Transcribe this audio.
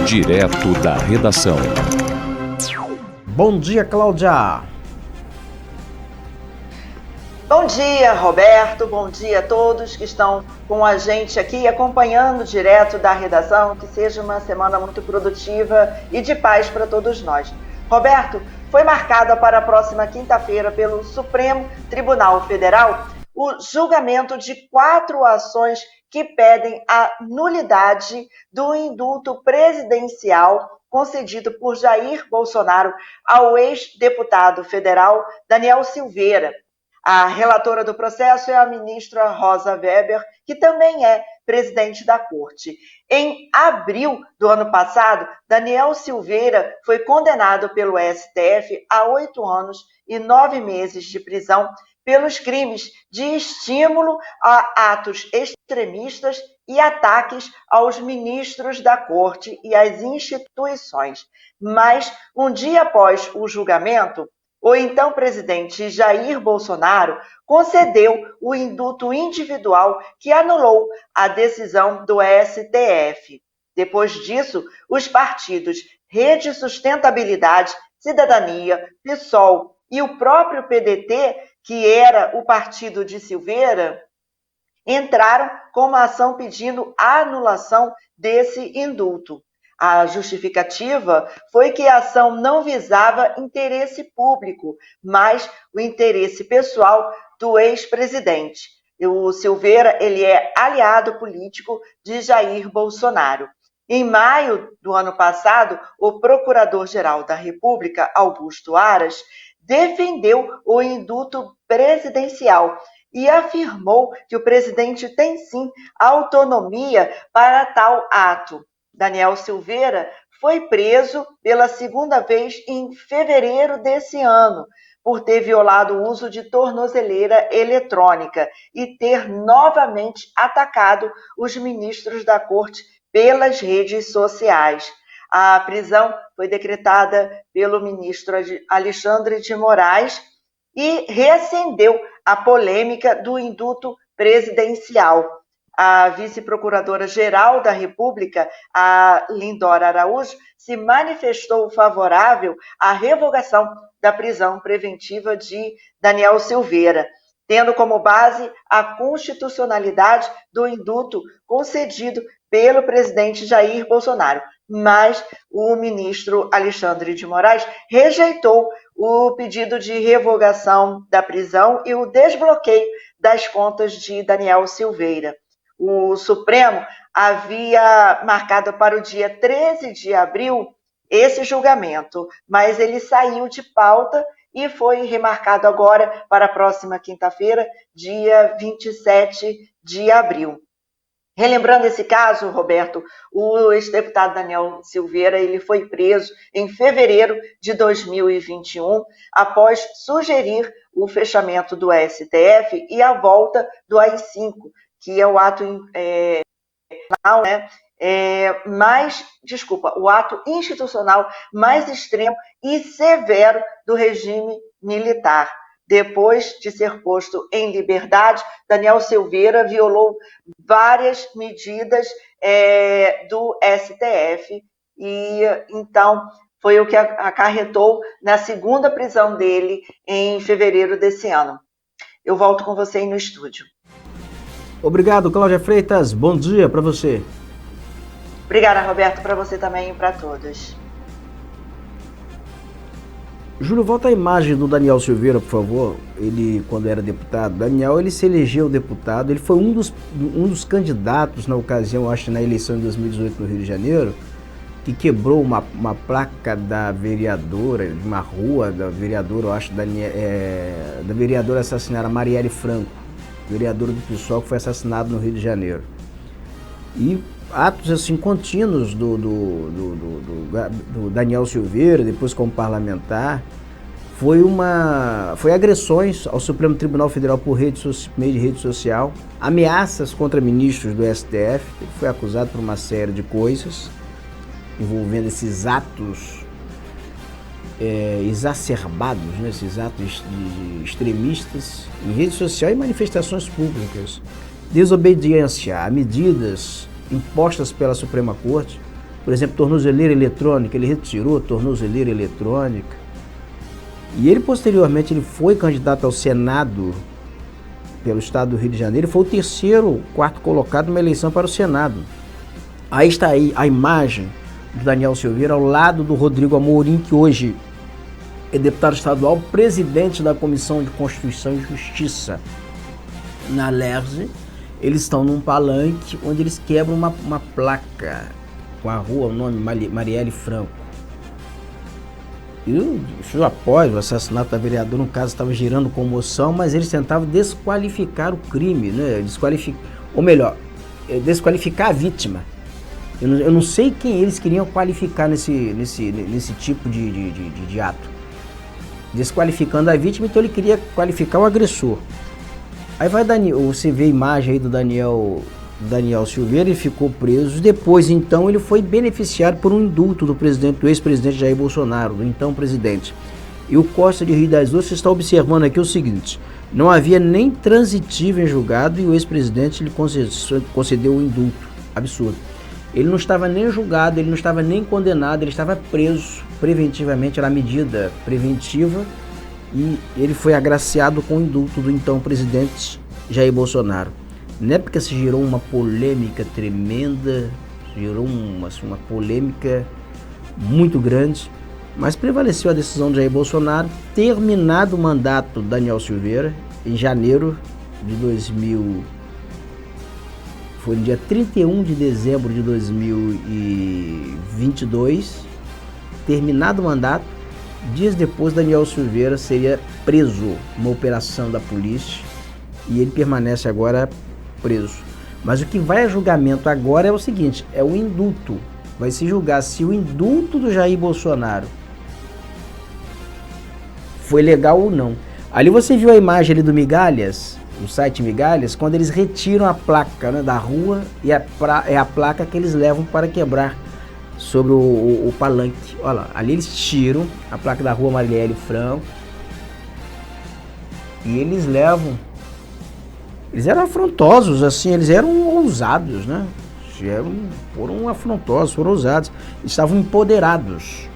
Direto da redação. Bom dia, Cláudia. Bom dia, Roberto. Bom dia a todos que estão com a gente aqui acompanhando direto da redação. Que seja uma semana muito produtiva e de paz para todos nós. Roberto, foi marcada para a próxima quinta-feira pelo Supremo Tribunal Federal o julgamento de 4 ações que pedem a nulidade do indulto presidencial concedido por Jair Bolsonaro ao ex-deputado federal Daniel Silveira. A relatora do processo é a ministra Rosa Weber, que também é presidente da Corte. Em abril do ano passado, Daniel Silveira foi condenado pelo STF a 8 anos e 9 meses de prisão pelos crimes de estímulo a atos extremistas e ataques aos ministros da Corte e às instituições. Mas, um dia após o julgamento, o então presidente Jair Bolsonaro concedeu o indulto individual que anulou a decisão do STF. Depois disso, os partidos Rede Sustentabilidade, Cidadania, PSOL e o próprio PDT, que era o partido de Silveira, entraram com uma ação pedindo a anulação desse indulto. A justificativa foi que a ação não visava interesse público, mas o interesse pessoal do ex-presidente. O Silveira, ele é aliado político de Jair Bolsonaro. Em maio do ano passado, o Procurador-Geral da República, Augusto Aras, defendeu o indulto presidencial e afirmou que o presidente tem sim autonomia para tal ato. Daniel Silveira foi preso pela segunda vez em fevereiro desse ano, por ter violado o uso de tornozeleira eletrônica e ter novamente atacado os ministros da Corte pelas redes sociais. A prisão foi decretada pelo ministro Alexandre de Moraes e reacendeu a polêmica do indulto presidencial. A vice-procuradora-geral da República, a Lindora Araújo, se manifestou favorável à revogação da prisão preventiva de Daniel Silveira, tendo como base a constitucionalidade do indulto concedido pelo presidente Jair Bolsonaro. Mas o ministro Alexandre de Moraes rejeitou o pedido de revogação da prisão e o desbloqueio das contas de Daniel Silveira. O Supremo havia marcado para o dia 13 de abril esse julgamento, mas ele saiu de pauta e foi remarcado agora para a próxima quinta-feira, dia 27 de abril. Relembrando esse caso, Roberto, o ex-deputado Daniel Silveira ele foi preso em fevereiro de 2021, após sugerir o fechamento do STF e a volta do AI-5, que é o ato o ato institucional mais extremo e severo do regime militar. Depois de ser posto em liberdade, Daniel Silveira violou várias medidas do STF e, então, foi o que acarretou na segunda prisão dele em fevereiro desse ano. Eu volto com você aí no estúdio. Obrigado, Cláudia Freitas. Bom dia para você. Obrigada, Roberto, para você também e para todos. Júlio, volta a imagem do Daniel Silveira, por favor. Ele, quando era deputado, Daniel, ele se elegeu deputado, ele foi um dos candidatos na ocasião, acho, na eleição de 2018 no Rio de Janeiro, que quebrou uma placa da vereadora, de uma rua da vereadora, eu acho, da vereadora assassinada, Marielle Franco, vereadora do PSOL, que foi assassinado no Rio de Janeiro. E atos assim contínuos do Daniel Silveira, depois como parlamentar, foi agressões ao Supremo Tribunal Federal por meio de rede social, ameaças contra ministros do STF, ele foi acusado por uma série de coisas envolvendo esses atos exacerbados, né, esses atos extremistas em rede social e manifestações públicas, desobediência a medidas impostas pela Suprema Corte, Por exemplo, tornozeleira eletrônica, ele retirou a tornozeleira eletrônica. E ele, posteriormente, ele foi candidato ao Senado pelo estado do Rio de Janeiro, foi o quarto colocado numa eleição para o Senado. Aí está aí a imagem do Daniel Silveira ao lado do Rodrigo Amorim, que hoje é deputado estadual, presidente da Comissão de Constituição e Justiça na LERJ. Eles estão num palanque onde eles quebram uma placa com a rua, o nome Marielle Franco. Isso após o assassinato da vereadora, no caso, estava gerando comoção, mas eles tentavam desqualificar o crime, né? Desqualificar a vítima. Eu não sei quem eles queriam qualificar nesse tipo de ato. Desqualificando a vítima, então ele queria qualificar o agressor. Aí você vê a imagem aí do Daniel Silveira, ele ficou preso. Depois, então, ele foi beneficiado por um indulto do ex-presidente Jair Bolsonaro, do então presidente. E o Costa de Rio das Ostras está observando aqui o seguinte: não havia nem transitivo em julgado e o ex-presidente lhe concedeu o indulto. Absurdo. Ele não estava nem julgado, ele não estava nem condenado, ele estava preso preventivamente, era medida preventiva, e ele foi agraciado com o indulto do então presidente Jair Bolsonaro. Na época se gerou uma polêmica tremenda, gerou uma polêmica muito grande, mas prevaleceu a decisão de Jair Bolsonaro, terminado o mandato do Daniel Silveira, em janeiro de 2000, foi no dia 31 de dezembro de 2022, terminado o mandato, dias depois Daniel Silveira seria preso numa operação da polícia e ele permanece agora preso. Mas o que vai a julgamento agora é o seguinte, é o indulto. Vai se julgar se o indulto do Jair Bolsonaro foi legal ou não. Ali você viu a imagem ali do Migalhas, no site Migalhas, quando eles retiram a placa, né, da rua, e é a placa que eles levam para quebrar sobre o palanque. Olha lá, ali eles tiram a placa da rua Marielle Franco e eles levam. Eles eram afrontosos, assim, eles eram ousados, né? Foram afrontosos, foram ousados. Eles estavam empoderados.